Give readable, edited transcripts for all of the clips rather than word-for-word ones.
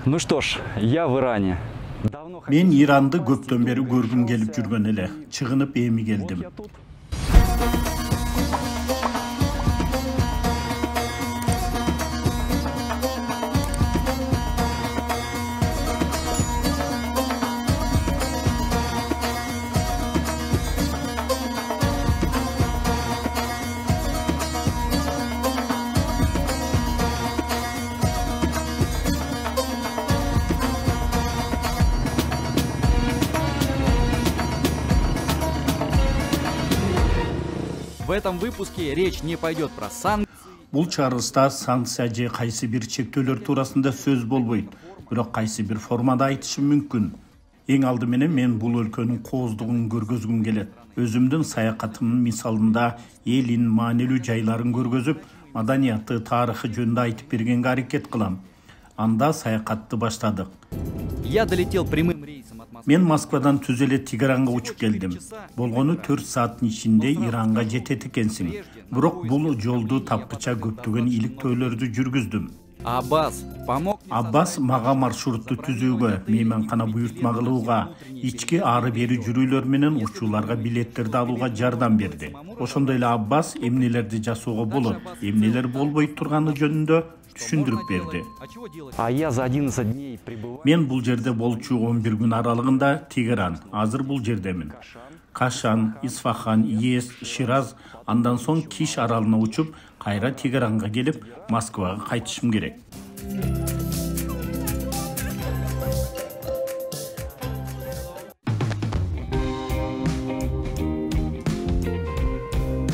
Ну что ж, я в Иране. Мен Иранды көптөн бери көргүм келип жүргөн эле. Чыгынып эми келдим. В этом выпуске речь не пойдет про санкции. Бул чыгарылышта санкция же кайсы бир чектөөлөр туурасында сөз болбойт, бирок кайсы бир формада айтышым мүмкүн. Эң алды менен мен бул өлкөнүн кооздугун көргөзгүм келет. Өзүмдүн саякатымдын мисалында элин маанилүү жайларын көргөзүп, маданияты, тарыхы жөнүндө айтып бергенге аракет кылам. Анда саякатты баштадык. Я долетел прямым рейсом от Москвы. Мен Москвадан түз эле Тегеранга учуп келдим. Болгону 4 сааттын ичинде Иранга жетет экенсиң. Бирок бул жолду тапкыча көптөгөн иликтөөлөрдү жүргүздүм. Аббас помог. Аббас мага маршрутту түзүүгө, мейманкана буйртма кылууга, ички ары-бери жүрүүлөр менен учууларга билеттерди алууга жардам берди. Ошондой эле Аббас эмнелерди жасоого болот, эмнелер болбой турганы жөнүндө түшүндүрүп берди. А я за 11 дней прибываю. Мен бул жерде болчу 11 күн аралыгында Тегеран, азыр бул жердемин. Кашан, Исфахан, Йезд, Шираз, андан соң Киш аралына учуп, кайра Тегеранга келип, Москвага кайтышым керек.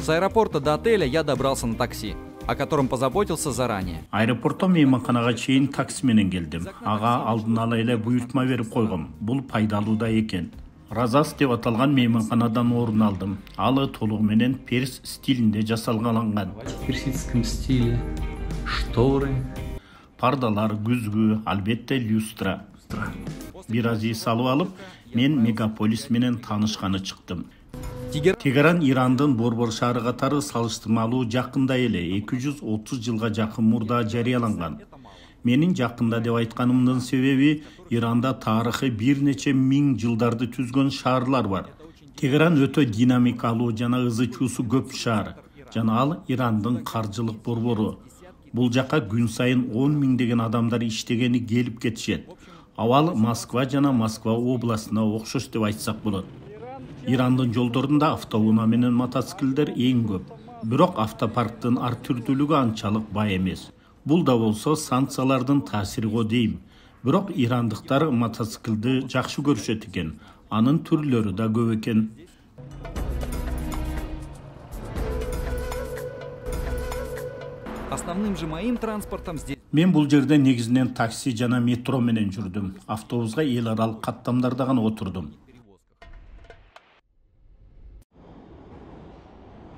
С аэропорта до отеля я добрался на такси, о котором позаботился заранее. Аэропорттон мейманканага чейин такси менен келдим. Ага алдын ала эле буйртма берип койгом. Бул пайдалуу да экен. Разас деп аталган мейманканадан орун алдым. Алы толугу менен перс стилинде жасалган. В персидском стиле шторы. Пардалар, күзгү, албетте люстра. Бир аз ий салып алып, мен мегаполис менен таанышканы чыктым. Тегеран Ирандын борбор шаары катары салыштырмалуу жакында эле 230 жылга жакын мурда жарыяланган. Менин жакында деп айтканымдын себеби Иранда тарыхы бир нече миң жылдарды түзгөн шаарлар бар. Тегеран өтө динамикалуу жана ызы чуусу көп шаар. Жана ал Ирандын каржылык борбору. Бул жака күн сайын 10 миңдеген адамдар иштегени келип кетишет. Абал Москва жана Москва областына окшош деп айтсак болот. Ирандын жолдорунда автоунаа менен мотоциклдер эң көп. Бирок автопарктын ар түрдүүлүгү анчалык бай эмес. Бул да болсо санкциялардын таасири го дейм. Бирок ирандыктар мотоциклди жакшы көрүшөт экен. Анын түрлөрү да көп экен. Основным же моим транспортом здесь. Мен бул жерде негизинен такси жана метро менен жүрдүм. Автобуска эл аралык каттамдарда гана отурдум.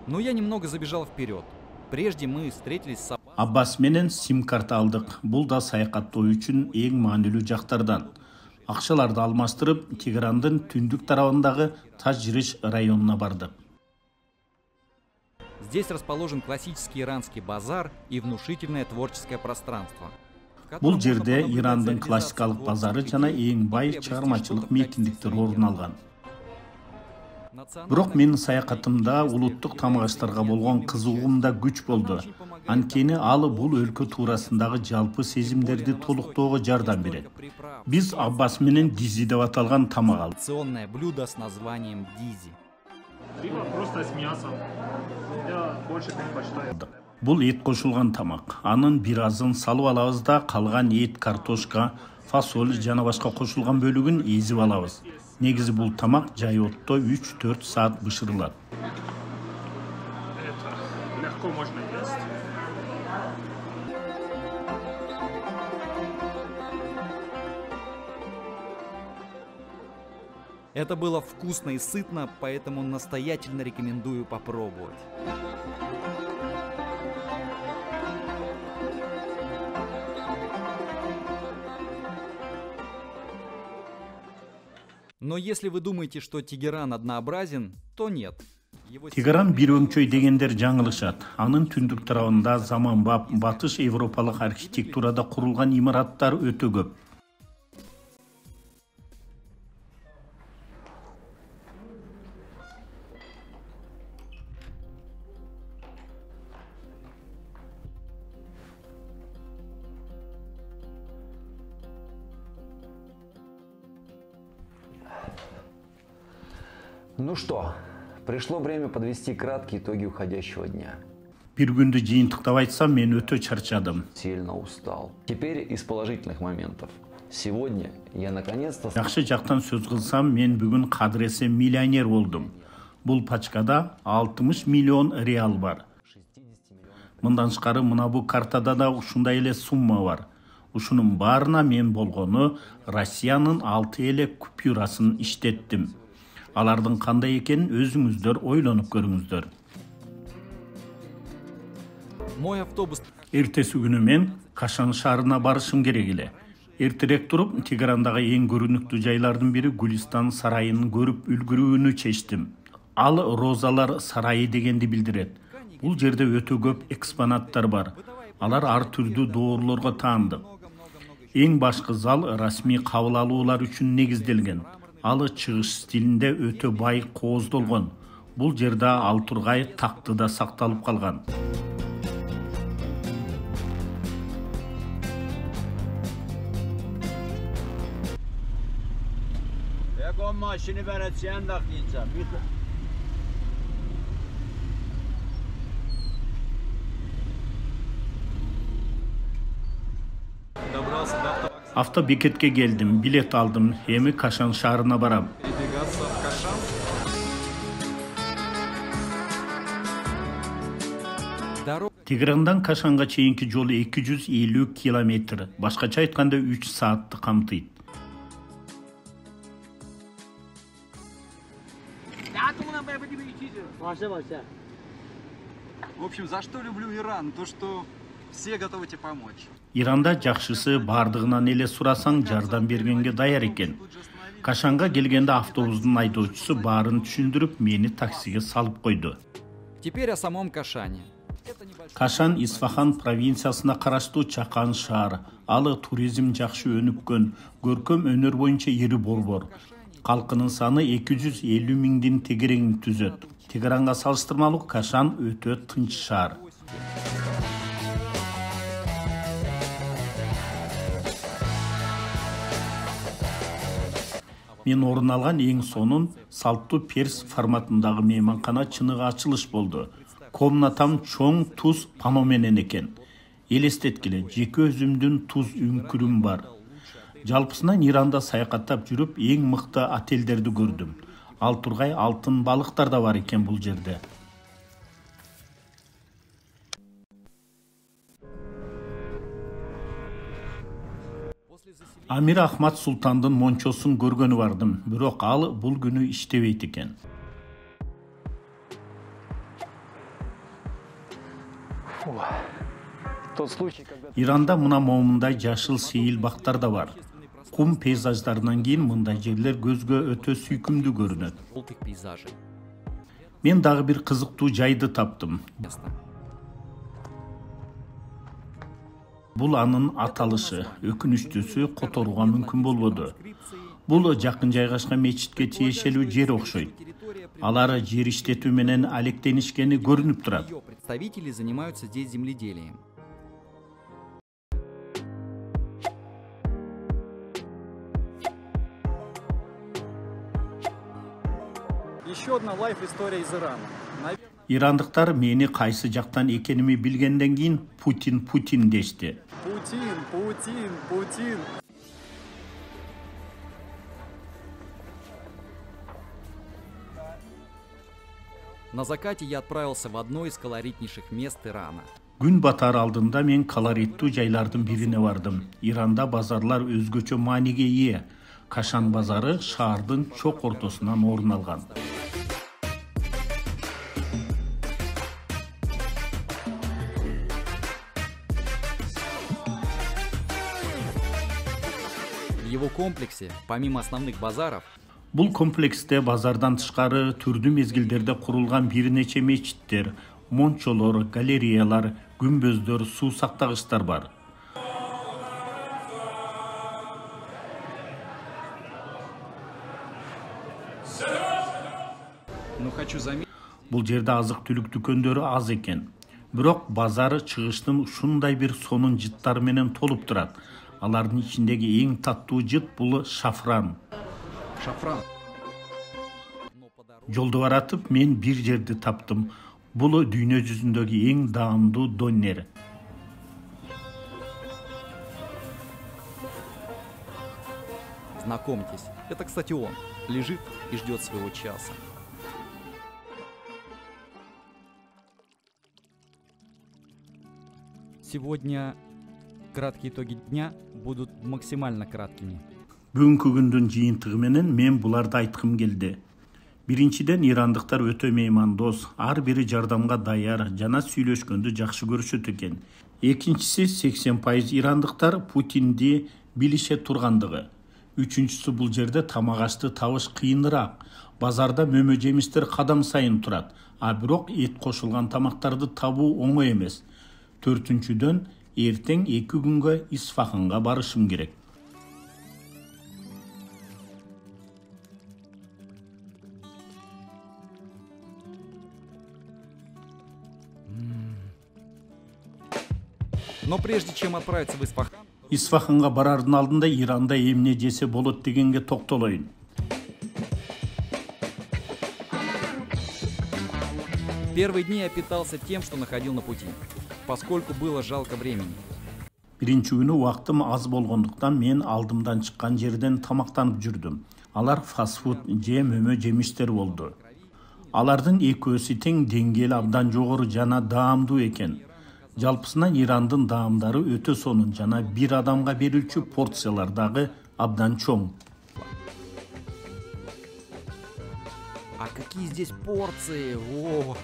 Но я немного забежал вперед. Прежде мы встретились с Аббас менен сим-карта алдык. Бул да саякаттоо үчүн эң маанилүү жактардан. Акчаларды алмаштырып, Тегерандын түндүк тарабындагы Таджриш районуна бардык. Здесь расположен классический иранский базар и внушительное творческое пространство. Бул жерде Ирандын классикалык базары жана эң бай чыгармачылык мейкиндиктер орун алган. Бирок менин саякатымда улуттук тамак аштарга болгон кызыгуум да күч болду. Анткени ал бул өлкө туурасындагы жалпы сезимдерди толуктоого жардам берет. Биз Аббас менен дизи деп аталган тамак алдык. Традиционное блюдо с названием дизи. Либо просто с мясом. Я больше предпочитаю. Бул эт кошулган тамак. Анын бир азын салып алабыз да, калган эт, картошка, фасоль жана башка кошулган бөлүгүн эзип алабыз. Негизи бул тамак жай отто 3-4 саат бышырылат. Это легко можно есть. Это было вкусно и сытно, поэтому настоятельно рекомендую попробовать. Но если вы думаете, что Тегеран однообразен, то нет. Тегеран бир өңчөй дегендер жаңылышат. Анын түндүк тарабында заманбап батыш европалык архитектурада курулган имараттар өтө көп. Ну что, пришло время подвести краткие итоги уходящего дня. Бир күндү жыйынтыктап айтсам, мен өтө чарчадым. Сильно устал. Теперь из положительных моментов. Сегодня я наконец-то... Жакшы жактан сөз кылсам, мен бүгүн кадыресе миллионер болдум. Бул пачкада 60 миллион реал бар. Мындан тышкары мына бул картада да ушундай эле сумма бар. Ушунун баарына мен болгону Россиянын 6 эле купюрасын иштеттим. Алардын кандай экенин өзүңүздөр ойлонуп көрүңүздөр. Мой автобус. Эртеси күнү мен Кашан шаарына барышым керек эле. Эртерээк туруп, Тегерандагы эң көрүнүктүү жайлардын бири Гулистан сарайын көрүп үлгүрүүнү чечтим. Ал Розалар сарайы дегенди билдирет. Бул жерде өтө көп экспонаттар бар. Алар ар түрдүү доорлорго таандык. Эң башкы зал расмий кабыл алуулар үчүн негизделген. Ал чыгыш стилинде өтө бай кооздолгон. Бул жерде Алтургай такты да сакталып калган. Maşını vereceğin dakika. Автобекетке келдим, билет алдым. Эми Кашан шаарына барам. Тегерандан Кашанга чейинки жолу 250 километр. Башкача айтканда 3 саатты камтыйт. В общем, за что люблю Иран? То, что все готовы тебе помочь. Иранда жакшысы бардыгынан эле сурасаң жардам бергенге даяр экен. Кашанга келгенде автобустун айдоочусу баарын түшүндүрүп, мени таксиге салып койду. Теперь о самом Кашане. Кашан Исфахан провинциясына караштуу чакан шаар. Ал туризм жакшы өнүккөн, көркөм өнөр боюнча ири борбор. Калкынын саны 250 миңдин тегереңин түзөт. Тегеранга салыштырмалуу Кашан өтө тынч шаар. Мен орун алган эң сонун салттуу перс форматындагы мейманкана чыныгы ачылыш болду. Комнатам чоң туз пано менен экен. Элестеткиле, жеке өзүмдүн туз үңкүрүм бар. Жалпысынан Иранда саякаттап жүрүп, эң мыкты отелдерди көрдүм. Алтургай алтын балыктар да бар экен бул жерде. Амир Ахмад Султандын мончосун көргөнү бардым, бирок ал бул күнү иштебейт экен. Иранда мына момундай жашыл сейил бактар да бар. Кум пейзаждарынан кийин мындай жерлер көзгө өтө сүйкүмдүү көрүнөт. Мен дагы бир кызыктуу жайды таптым. Бул анын аталышы, өкүнүчтүүсү которууга мүмкүн болбоду. Бул жакын жайгашкан мечитке тиешелүү жер окшойт. Алар жер иштетүү менен алектенишкени көрүнүп турат. Представители занимаются здесь земледелием. Еще одна лайф-история из Ирана. Ирандыктар мени кайсы жактан экеними билгенден кийин Путин дешти. Путин. На закате я отправился в одно из колоритнейших мест Ирана. Күн батар алдында мен колориттүү жайлардын бирине бардым. Иранда базарлар өзгөчө мааниге ээ. Кашан базары шаардын чок ортосунан орун алган. В его комплексе, помимо основных базаров, Бул комплексте базардан тышкары түрдүү мезгилдерде курулган бир нече мечиттер, мончолор, галереялар, күмбөздөр, суу сактагычтар бар. Бул жерде азык-түлүк дүкөндөрү аз экен. Бирок базары чыгыштын ушундай бир сонун жыттар менен толуп турат. Алардын ичиндеги эң таттуу жыт бул шафран. Жолду баратып мен бир жерди таптым. Бул дүйнө жүзүндөгү эң даамдуу донер. Знакомьтесь, это, кстати, он. Лежит и ждет своего часа. Сегодня краткие итоги дня будут максимально краткими. Бүгүнкү күндүн жыйынтыгы менен мен буларды айткым келди. Биринчиден, ирандыктар өтө меймандос, ар бири жардамга даяр жана сүйлөшкөндү жакшы көрүшөт экен. Экинчиси, 80% ирандыктар Путинди билише тургандыгы. Үчүнчүсү, бул жерде тамак ашты табыш кыйыныраак. Базарда мөмө жемиштер кадам сайын турат, а бирок эт кошулган тамактарды табуу оңой эмес. Төртүнчүдөн, эртең 2 күнгө Исфаханга барышым керек. Но прежде чем отправиться в Исфахан, Исфаханга барардын алдында Иранда эмне жесе болот дегенге токтолоюн. первые дни я питался тем, что находил на пути, поскольку было жалко времени. Биринчи күнү убактым аз болгондуктан мен алдымдан чыккан жерден тамактанып жүрдүм. Алар фастфуд же мөмө жемиштер болду. Алардын экөөсү тең деңгээли абдан жогору жана даамдуу экен. Жалпысынан Ирандын даамдары өтө сонун жана бир адамга берилчү порциялар дагы абдан чоң. А какие здесь порции! О!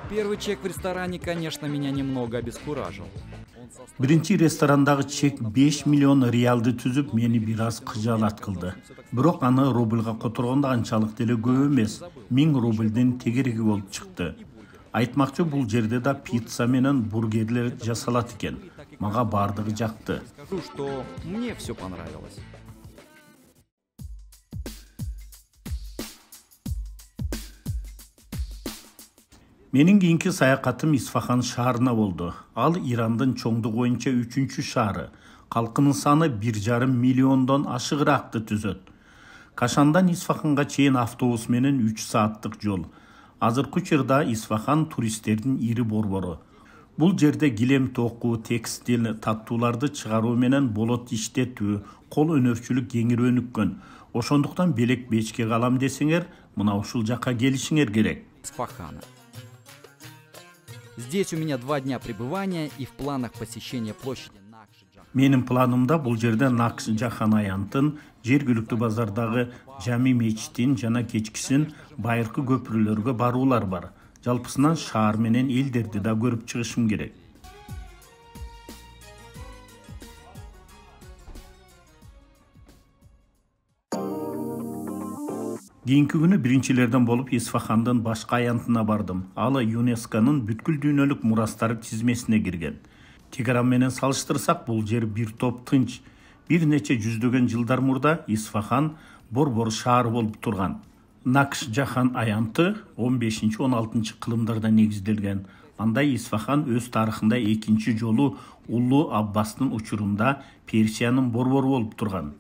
Первый чек в ресторане, конечно, меня немного обескуражил. Биринчи ресторандагы чек 5 миллион реалды түзүп, мени бир аз кыжаалат кылды. Бирок аны рубльга которгондо анчалык деле көп эмес. 1000 рубльдин тегереги болуп чыкты. Айтмакчы, бул жерде да пицца менен бургерлер жасалат экен. Мага бардыгы жакты. Скажу, что мне все понравилось. Менин кийинки саякатым Исфахан шаарына болду. Ал Ирандын чоңдугу боюнча 3-чү шаары. Калкынын саны 1,5 миллиондон ашыгыраакты түзөт. Кашандан Исфаханга чейин автобус менен 3 сааттык жол. Азыркы учурда Исфахан туристтердин ири борбору. Бул жерде килем току, текстил, таттууларды чыгаруу менен болот иштетүү, кол өнөрчүлүк кеңири өнүккөн. Ошондуктан белек бечке калам десеңер, мына ушул жакка келишиңер керек. Исфахана. Здесь у меня 2 дня пребывания и в планах посещения площади Накши-Джахан. Менин планымда бул жерде Накши-Джахан аянтын, жергиликтүү базардагы Жами мечитин жана кечкисин байыркы көпүрөлөргө баруулар бар. Жалпысынан шаар менен элдерди да көрүп чыгышым керек. Кийинки күнү биринчилерден болуп Исфахандын башка аянтына бардым. Ал ЮНЕСКОнун бүткүл дүйнөлүк мурастары тизмесине кирген. Тегеран менен салыштырсак, бул жер бир топ тынч. Бир нече жүздөгөн жылдар мурда Исфахан борбор шаар болуп турган. Накш-Джахан аянты 15-16 кылымдарда негизделген. Анда Исфахан өз тарыхында экинчи жолу Улуу Аббастын учурунда Персиянын борбору болуп турган.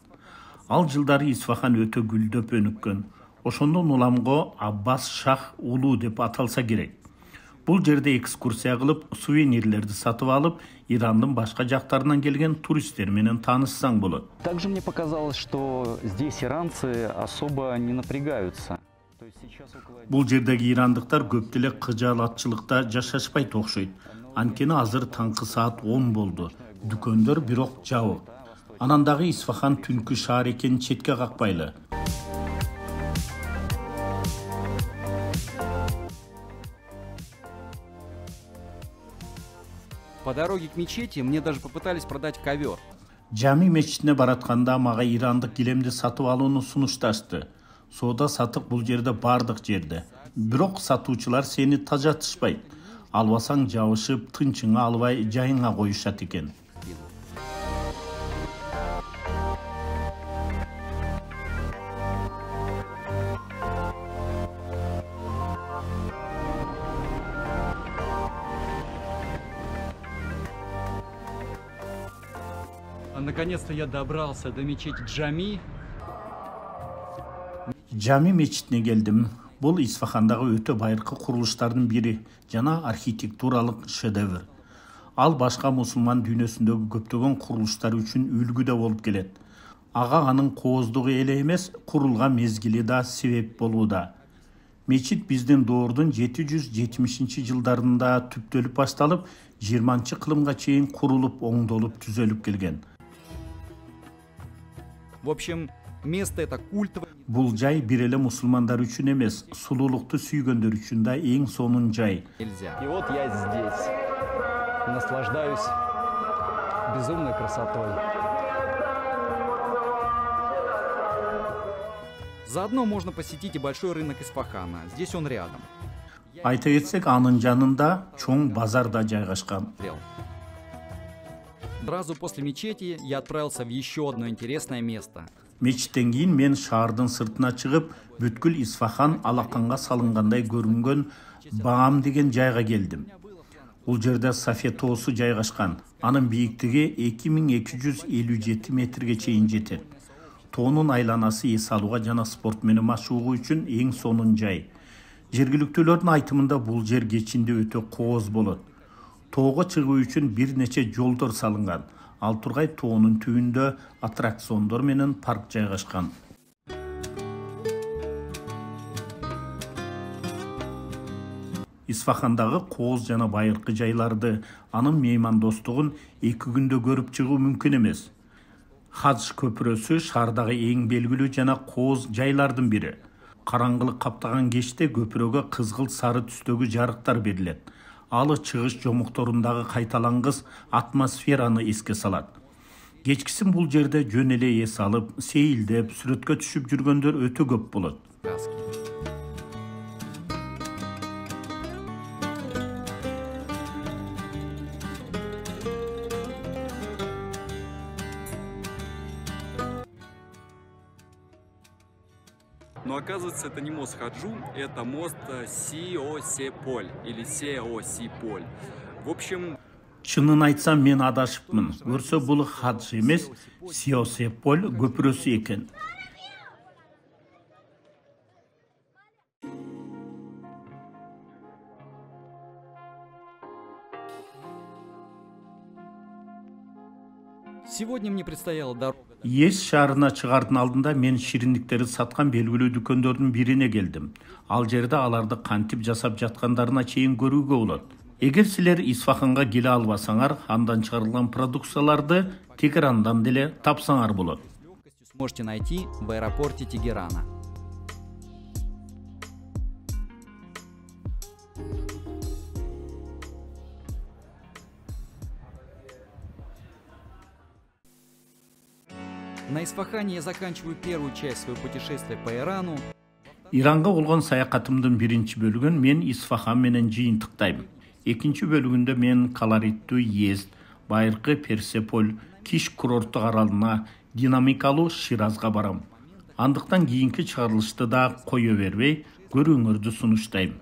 Ал жылдары Исфахан өтө гүлдөп өнүккөн. Ошондон уламго Аббас Шах Улуу деп аталса керек. Бул жерде экскурсия кылып, сувенирлерди сатып алып, Ирандын башка жактарынан келген туристтер менен таанышсаң болот. Также мне показалось, что здесь иранцы особо не напрягаются. Бул жердеги ирандыктар көп деле кыжаалатчылыкта жашашпайт окшойт. Анткени азыр таңкы саат 10 болду. Дүкөндөр бирок жабык. Анан дагы Исфахан түнкү шаар экенин четке какпайлы. По дороге к мечети мне даже попытались продать ковер. Жами мечитине баратканда мага ирандык килемди сатып алууну сунушташты. Соода сатык бул жерде бардык жерде. Бирок сатуучулар сени тажатышпайт. Албасаң жабышып, тынчыңа албай жайыңа коюшат экен. Наконец-то я добрался до мечети Джами. Жами мечитине келдим. Бул Исфахандагы өтө байыркы курулуштардын бири жана архитектуралык шедевр. Ал башка мусулман дүйнөсүндөгү көптөгөн курулуштар үчүн үлгү болуп келет. Ага анын кооздугу эле эмес, курулган мезгили да себеп болууда. Мечит биздин доордун 770-жылдарында түптөлүп башталып, 20-кылымга чейин курулуп, оңдолуп, түзөлүп келген. В общем, место это культовое. Бул жай бир эле мусулмандар үчүн эмес, сулуулукту сүйгөндөр үчүн да эң сонун жай. Нельзя. И вот я здесь. Наслаждаюсь безумной красотой. Заодно можно посетить и большой рынок Исфахана. Здесь он рядом. Айта кетсек, анын жанында чоң базар да жайгашкан. Сразу после мечети я отправился в еще одно интересное место. Мечиттен кийин мен шаардын сыртына чыгып, бүткүл Исфахан алаканга салынгандай көрүнгөн Баам деген жайга келдим. Бул жерде Сафе тоосу жайгашкан. Анын бийиктиги 2257 метрге чейин жетет. Тоонун айланасы эс алууга жана спорт менен машыгуу үчүн эң сонун жай. Жергиликтүүлөрдүн айтымында бул жер кечинде өтө кооз болот. Тоого чыгуу үчүн бир нече жолдор салынган. Ал тургай тоонун түбүндө аттракциондор менен парк жайгашкан. Исфахандагы кооз жана байыркы жайларды, анын меймандостугун 2 күндө көрүп чыгуу мүмкүн эмес. Хадж көпүрөсү шаардагы эң белгилүү жана кооз жайлардын бири. Караңгылык каптаган кечте көпүрөгө кызгылт сары түстөгү жарыктар берилет. Алы чыгыш жомокторундагы кайталангыс атмосфераны эске салат. Кечкисин бул жерде жөн эле эс алып, сейилдеп, сүрөткө түшүп жүргөндөр өтө көп болот. Но оказывается, это не мост Хаджу, это мост Сиосеполь или Сеосиполь. В общем... Чынын айтсам, мен адашыпмын. Көрсө бул Хадж эмес, Сиосеполь көпүрөсү экен. Сегодня мне предстояла дорога. Ес шаарына чыгардын алдында мен шириндиктерди саткан белгилүү дүкөндөрдүн бирине келдим. Ал жерде аларды кантип жасап жаткандарына чейин көрүүгө болот. Эгер силер Исфаханга келе албасаңар, андан чыгарылган продукцияларды Тегерандан деле тапсаңар болот. Сможете найти в аэропорте Тегерана. На Исфахане я заканчиваю первую часть своего путешествия по Ирану. Иранга болгон саякатымдын биринчи бөлүгүн мен Исфахан менен жыйынтыктайм. Экинчи бөлүгүндө мен колориттүү Йезд, байыркы Персеполь, Киш курорттук аралына, динамикалуу Ширазга барам. Андыктан кийинки чыгарылышты да кое бербей көрүүңөрдү сунуштайм.